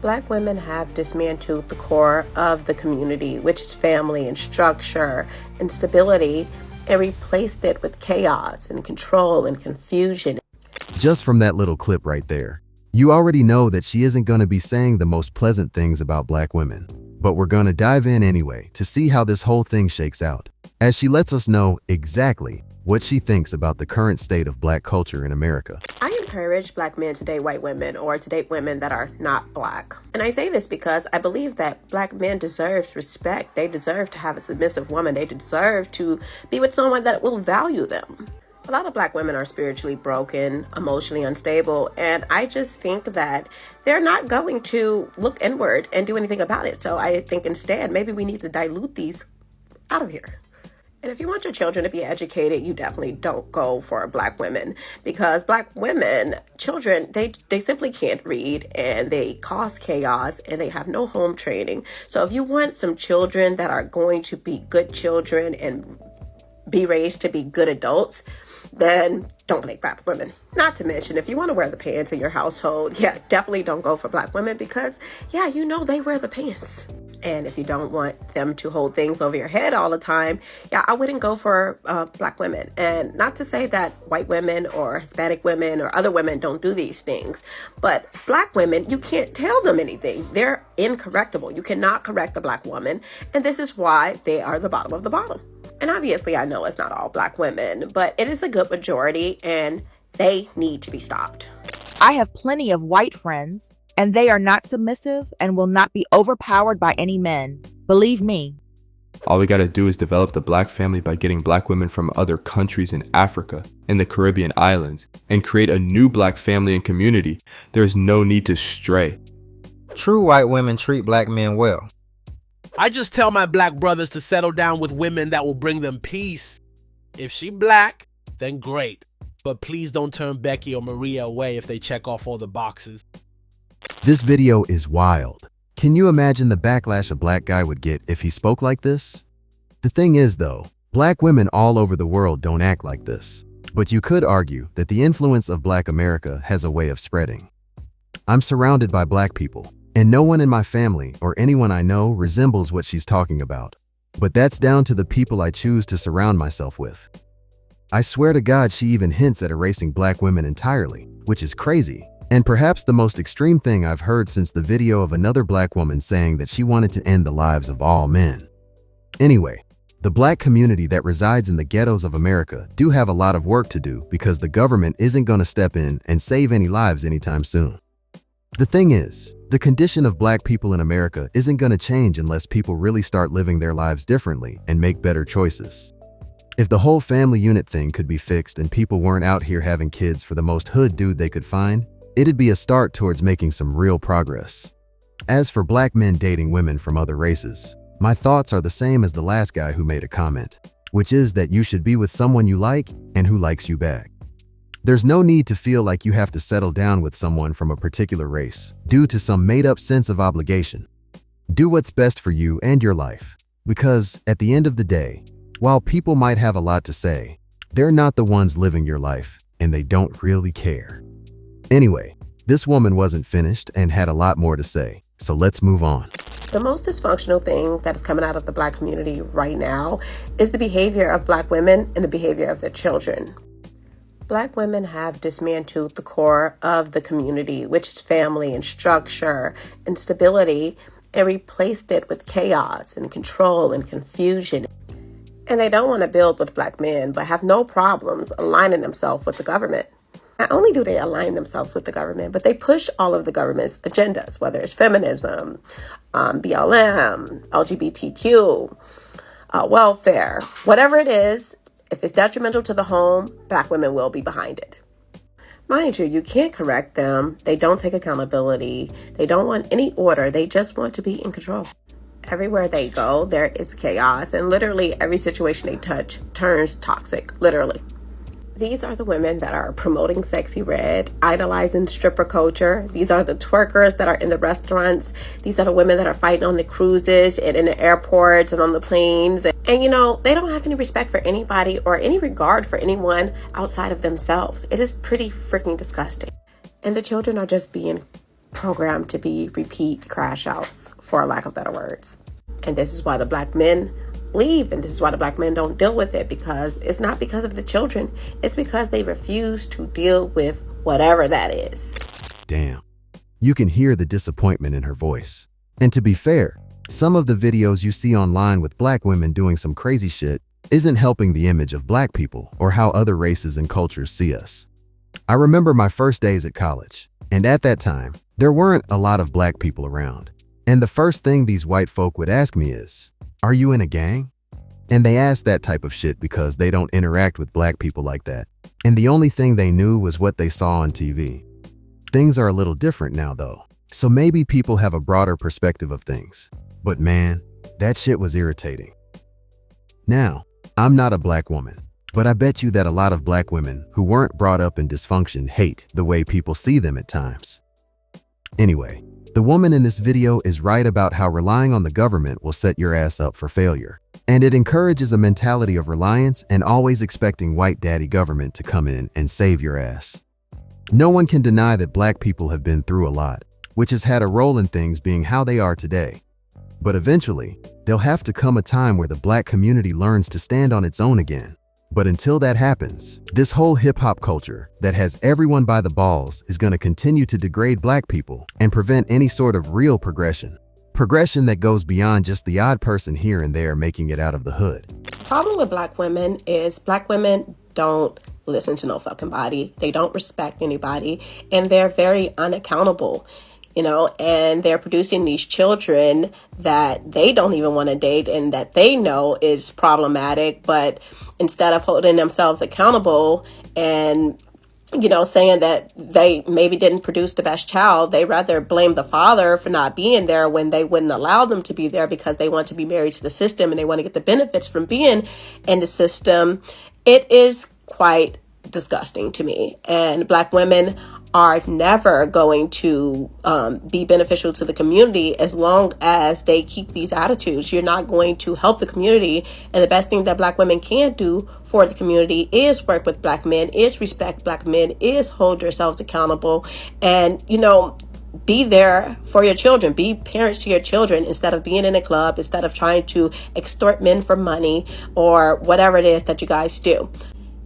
Black women have dismantled the core of the community, which is family and structure and stability, and replaced it with chaos and control and confusion. Just from that little clip right there, you already know that she isn't going to be saying the most pleasant things about Black women. But we're going to dive in anyway to see how this whole thing shakes out, as she lets us know exactly what she thinks about the current state of Black culture in America. I encourage Black men to date white women or to date women that are not Black. And I say this because I believe that Black men deserve respect. They deserve to have a submissive woman. They deserve to be with someone that will value them. A lot of Black women are spiritually broken, emotionally unstable, and I just think that they're not going to look inward and do anything about it. So I think instead, maybe we need to dilute these out of here. And if you want your children to be educated, you definitely don't go for Black women, because Black women, children, they simply can't read, and they cause chaos, and they have no home training. So if you want some children that are going to be good children and be raised to be good adults, then don't make Black women. Not to mention, if you want to wear the pants in your household, definitely don't go for Black women, because they wear the pants. And if you don't want them to hold things over your head all the time, I wouldn't go for Black women. And not to say that white women or Hispanic women or other women don't do these things, but Black women, you can't tell them anything. They're incorrectable. You cannot correct a Black woman. And this is why they are the bottom of the bottom. And obviously, I know it's not all Black women, but it is a good majority, and they need to be stopped. I have plenty of white friends, and they are not submissive and will not be overpowered by any men. Believe me. All we gotta do is develop the Black family by getting Black women from other countries in Africa and the Caribbean islands and create a new Black family and community. There is no need to stray. True white women treat Black men well. I just tell my Black brothers to settle down with women that will bring them peace. If she Black, then great. But please don't turn Becky or Maria away if they check off all the boxes. This video is wild. Can you imagine the backlash a Black guy would get if he spoke like this? The thing is though, Black women all over the world don't act like this. But you could argue that the influence of Black America has a way of spreading. I'm surrounded by Black people, and no one in my family or anyone I know resembles what she's talking about. But that's down to the people I choose to surround myself with. I swear to God, she even hints at erasing Black women entirely, which is crazy. And perhaps the most extreme thing I've heard since the video of another Black woman saying that she wanted to end the lives of all men. Anyway, the Black community that resides in the ghettos of America do have a lot of work to do, because the government isn't going to step in and save any lives anytime soon. The thing is, the condition of Black people in America isn't going to change unless people really start living their lives differently and make better choices. If the whole family unit thing could be fixed and people weren't out here having kids for the most hood dude they could find, it'd be a start towards making some real progress. As for Black men dating women from other races, my thoughts are the same as the last guy who made a comment, which is that you should be with someone you like and who likes you back. There's no need to feel like you have to settle down with someone from a particular race due to some made-up sense of obligation. Do what's best for you and your life, because at the end of the day, while people might have a lot to say, they're not the ones living your life, and they don't really care. Anyway, this woman wasn't finished and had a lot more to say, so let's move on. The most dysfunctional thing that is coming out of the Black community right now is the behavior of Black women and the behavior of their children. Black women have dismantled the core of the community, which is family and structure and stability, and replaced it with chaos and control and confusion. And they don't want to build with Black men, but have no problems aligning themselves with the government. Not only do they align themselves with the government, but they push all of the government's agendas, whether it's feminism, BLM, LGBTQ, welfare, whatever it is. If it's detrimental to the home, Black women will be behind it. Mind you, you can't correct them. They don't take accountability. They don't want any order. They just want to be in control. Everywhere they go, there is chaos, and literally every situation they touch turns toxic, literally. These are the women that are promoting sexy red, idolizing stripper culture. These are the twerkers that are in the restaurants. These are the women that are fighting on the cruises and in the airports and on the planes. And they don't have any respect for anybody or any regard for anyone outside of themselves. It is pretty freaking disgusting. And the children are just being programmed to be repeat crash outs, for lack of better words. And this is why the black men leave, and this is why the black men don't deal with it, because it's not because of the children, it's because they refuse to deal with whatever that is. Damn. You can hear the disappointment in her voice. And to be fair, some of the videos you see online with black women doing some crazy shit isn't helping the image of black people or how other races and cultures see us. I remember my first days at college, and at that time, there weren't a lot of black people around. And the first thing these white folk would ask me is, "Are you in a gang?" And they ask that type of shit because they don't interact with black people like that. And the only thing they knew was what they saw on TV. Things are a little different now though, so maybe people have a broader perspective of things. But man, that shit was irritating. Now, I'm not a black woman, but I bet you that a lot of black women who weren't brought up in dysfunction hate the way people see them at times. Anyway, the woman in this video is right about how relying on the government will set your ass up for failure. And it encourages a mentality of reliance and always expecting white daddy government to come in and save your ass. No one can deny that black people have been through a lot, which has had a role in things being how they are today. But eventually, there'll have to come a time where the black community learns to stand on its own again. But until that happens, this whole hip-hop culture that has everyone by the balls is going to continue to degrade black people and prevent any sort of real progression. Progression that goes beyond just the odd person here and there making it out of the hood. The problem with black women is black women don't listen to no fucking body. They don't respect anybody, and they're very unaccountable. And they're producing these children that they don't even want to date and that they know is problematic. But instead of holding themselves accountable and, saying that they maybe didn't produce the best child, they rather blame the father for not being there when they wouldn't allow them to be there because they want to be married to the system and they want to get the benefits from being in the system. It is quite disgusting to me. And black women are never going to be beneficial to the community as long as they keep these attitudes. You're not going to help the community. And the best thing that black women can do for the community is work with black men, is respect black men, is hold yourselves accountable, and, be there for your children. Be parents to your children instead of being in a club, instead of trying to extort men for money or whatever it is that you guys do.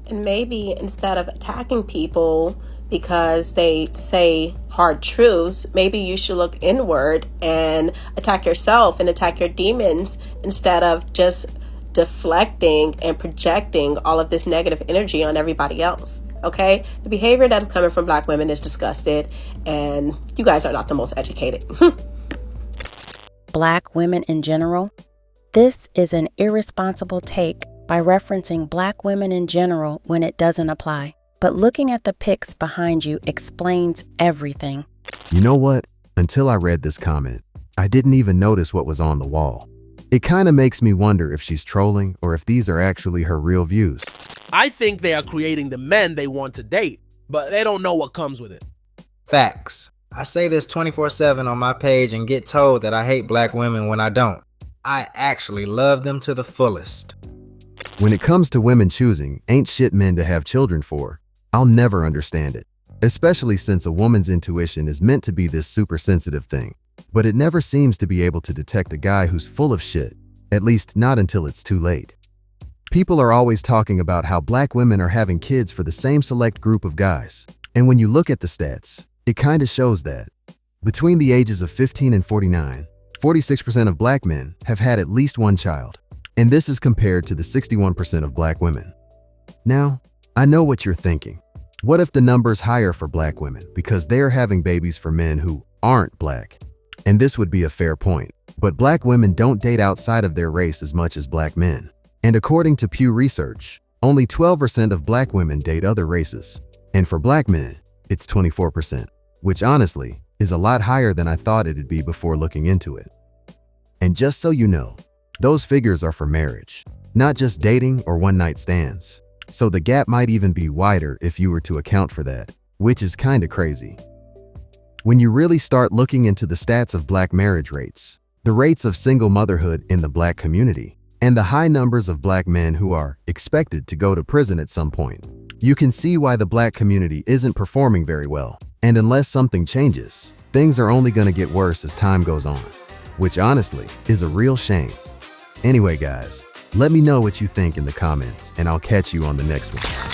And maybe instead of attacking people because they say hard truths, maybe you should look inward and attack yourself and attack your demons instead of just deflecting and projecting all of this negative energy on everybody else. Okay? The behavior that is coming from black women is disgusted, and you guys are not the most educated. Black women in general? This is an irresponsible take by referencing black women in general when it doesn't apply. But looking at the pics behind you explains everything. You know what? Until I read this comment, I didn't even notice what was on the wall. It kind of makes me wonder if she's trolling or if these are actually her real views. I think they are creating the men they want to date, but they don't know what comes with it. Facts. I say this 24/7 on my page and get told that I hate black women when I don't. I actually love them to the fullest. When it comes to women choosing ain't shit men to have children for, I'll never understand it, especially since a woman's intuition is meant to be this super sensitive thing. But it never seems to be able to detect a guy who's full of shit, at least not until it's too late. People are always talking about how black women are having kids for the same select group of guys. And when you look at the stats, it kinda shows that. Between the ages of 15 and 49, 46% of black men have had at least one child. And this is compared to the 61% of black women. Now, I know what you're thinking. What if the number's higher for black women because they're having babies for men who aren't black? And this would be a fair point. But black women don't date outside of their race as much as black men. And according to Pew Research, only 12% of black women date other races. And for black men, it's 24%, which honestly is a lot higher than I thought it'd be before looking into it. And just so you know, those figures are for marriage, not just dating or one-night stands. So the gap might even be wider if you were to account for that, which is kinda crazy. When you really start looking into the stats of black marriage rates, the rates of single motherhood in the black community, and the high numbers of black men who are expected to go to prison at some point, you can see why the black community isn't performing very well. And unless something changes, things are only going to get worse as time goes on, which honestly is a real shame. Anyway, guys, let me know what you think in the comments, and I'll catch you on the next one.